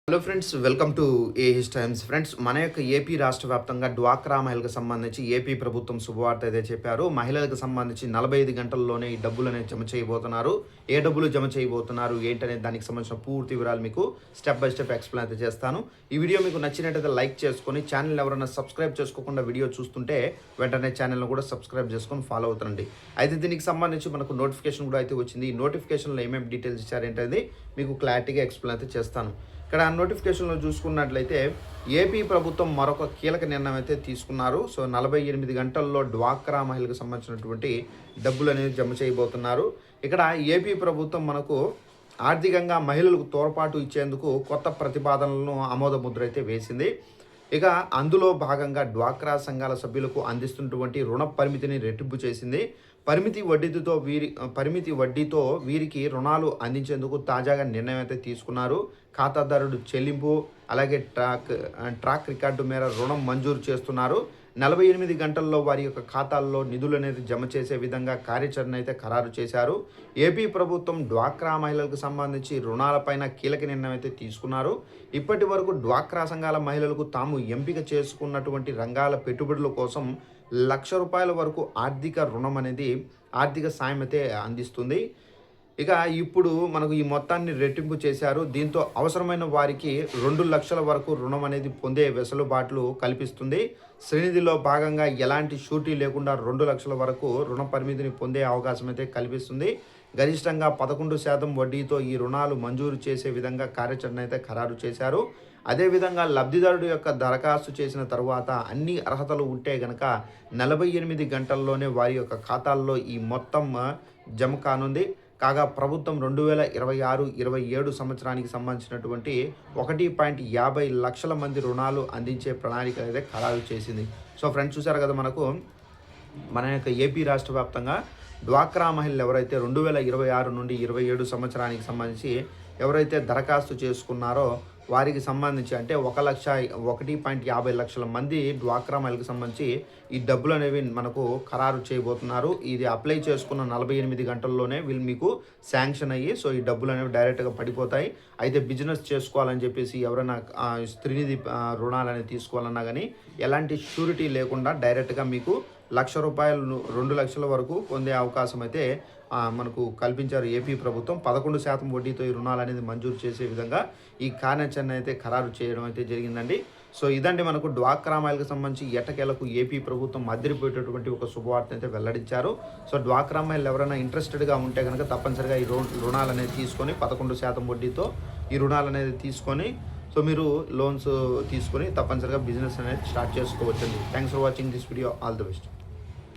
Hello friends, welcome to ఏహిస్ times. Friends, మన యొక్క ఏపీ రాష్ట్ర వ్యాప్తంగా డ్వాక్రా మహిళలకు సంబంధించి ఏపీ ప్రభుత్వం శుభవార్త అయితే చెప్పారు. మహిళలకు సంబంధించి 45 గంటల్లోనే ఈ డబ్బులు అనేది జమ చేయబోతున్నారు. ఏ డబ్బులు జమ చేయబోతున్నారు ఏంటనే దానికి సంబంధించిన పూర్తి వివరాలు మీకు స్టెప్ బై స్టెప్ ఎక్స్ప్లెయిన్ అయితే చేస్తాను. ఈ వీడియో మీకు నచ్చినట్టయితే లైక్ చేసుకొని, ఛానల్ ఎవరైనా సబ్స్క్రైబ్ చేసుకోకుండా వీడియో చూస్తుంటే వెంటనే ఛానల్ను కూడా సబ్స్క్రైబ్ చేసుకొని ఫాలో అవుతుండండి. అయితే దీనికి సంబంధించి మనకు నోటిఫికేషన్ కూడా అయితే వచ్చింది. ఈ నోటిఫికేషన్లో ఏమేమి డీటెయిల్స్ ఇచ్చారేంటది మీకు క్లారిటీగా ఎక్స్ప్లెయిన్ అయితే చేస్తాను. ఇక్కడ నోటిఫికేషన్లో చూసుకున్నట్లయితే ఏపీ ప్రభుత్వం మరొక కీలక నిర్ణయం అయితే తీసుకున్నారు. సో 48 గంటల్లో డ్వాక్రా మహిళలకు సంబంధించినటువంటి డబ్బులు అనేది జమ చేయబోతున్నారు. ఇక్కడ ఏపీ ప్రభుత్వం మనకు ఆర్థికంగా మహిళలకు తోడ్పాటు ఇచ్చేందుకు కొత్త ప్రతిపాదనలను ఆమోద ముద్ర అయితే వేసింది. ఇక అందులో భాగంగా డ్వాక్రా సంఘాల సభ్యులకు అందిస్తున్నటువంటి రుణ పరిమితిని రెట్టింపు చేసింది. పరిమితి వడ్డీతో వీరికి రుణాలు అందించేందుకు తాజాగా నిర్ణయం అయితే తీసుకున్నారు. ఖాతాదారుడు చెల్లింపు అలాగే ట్రాక్ రికార్డు మేర రుణం మంజూరు చేస్తున్నారు. 48 గంటల్లో వారి యొక్క ఖాతాల్లో నిధులు అనేది జమ చేసే విధంగా కార్యాచరణ అయితే ఖరారు చేశారు. ఏపీ ప్రభుత్వం డ్వాక్రా మహిళలకు సంబంధించి రుణాలపైన కీలక నిర్ణయం అయితే తీసుకున్నారు. ఇప్పటి వరకు డ్వాక్రా సంఘాల మహిళలకు తాము ఎంపిక చేసుకున్నటువంటి రంగాల పెట్టుబడుల కోసం ₹1,00,000 వరకు ఆర్థిక సాయం అయితే అందిస్తుంది. ఇక ఇప్పుడు మనకు ఈ మొత్తాన్ని రెట్టింపు చేశారు. దీంతో అవసరమైన వారికి 2 లక్షల వరకు రుణం అనేది పొందే వెసులుబాట్లు కల్పిస్తుంది. శ్రేణిధిలో భాగంగా ఎలాంటి షూరిటీ లేకుండా 2 లక్షల వరకు రుణ పరిమితిని పొందే అవకాశం అయితే కల్పిస్తుంది. గరిష్టంగా 11% వడ్డీతో ఈ రుణాలు మంజూరు చేసే విధంగా కార్యాచరణ అయితే ఖరారు చేశారు. అదేవిధంగా లబ్ధిదారుడు యొక్క దరఖాస్తు చేసిన తరువాత అన్ని అర్హతలు ఉంటే గనక 48 గంటల్లోనే వారి యొక్క ఖాతాల్లో ఈ మొత్తం జమ కానుంది. కాగా ప్రభుత్వం 2026-27 సంవత్సరానికి సంబంధించినటువంటి 1.50 లక్షల మంది రుణాలు అందించే ప్రణాళిక అయితే ఖరారు చేసింది. సో ఫ్రెండ్స్, చూసారు కదా, మన యొక్క ఏపీ రాష్ట్ర వ్యాప్తంగా డ్వాక్రా మహిళలు ఎవరైతే 2026 నుండి 27 సంవత్సరానికి సంబంధించి ఎవరైతే దరఖాస్తు చేసుకున్నారో వారికి సంబంధించి అంటే 1.50 లక్షల మంది డ్వాక్రా మహిళలకు సంబంధించి ఈ డబ్బులు అనేవి మనకు ఖరారు చేయబోతున్నారు. ఇది అప్లై చేసుకున్న 48 గంటల్లోనే వీళ్ళు మీకు శాంక్షన్ అయ్యి సో ఈ డబ్బులు అనేవి డైరెక్ట్గా పడిపోతాయి. అయితే బిజినెస్ చేసుకోవాలని చెప్పేసి ఎవరైనా స్త్రీనిధి రుణాలు అనేది తీసుకోవాలన్నా కానీ ఎలాంటి షూరిటీ లేకుండా డైరెక్ట్గా మీకు ₹1,00,000 2 లక్షల వరకు పొందే అవకాశం అయితే మనకు కల్పించారు ఏపీ ప్రభుత్వం. 11% వడ్డీతో ఈ రుణాలు అనేది మంజూరు చేసే విధంగా ఈ కార్యాచరణ అయితే ఖరారు చేయడం అయితే జరిగిందండి. సో ఇదండి మనకు డ్వాక్రా మహిళలకు సంబంధించి ఎట్టకేలకు ఏపీ ప్రభుత్వం అదిరిపోయేటటువంటి ఒక శుభవార్త అయితే వెల్లడించారు. సో డ్వాక్రా మహిళలు ఎవరైనా ఇంట్రెస్టెడ్గా ఉంటే కనుక తప్పనిసరిగా ఈ రుణాలు అనేది తీసుకొని 11% వడ్డీతో ఈ రుణాలు అనేది తీసుకొని సో మీరు లోన్స్ తీసుకొని తప్పనిసరిగా బిజినెస్ అనేది స్టార్ట్ చేసుకోవచ్చండి. Thanks for watching this video. All the best.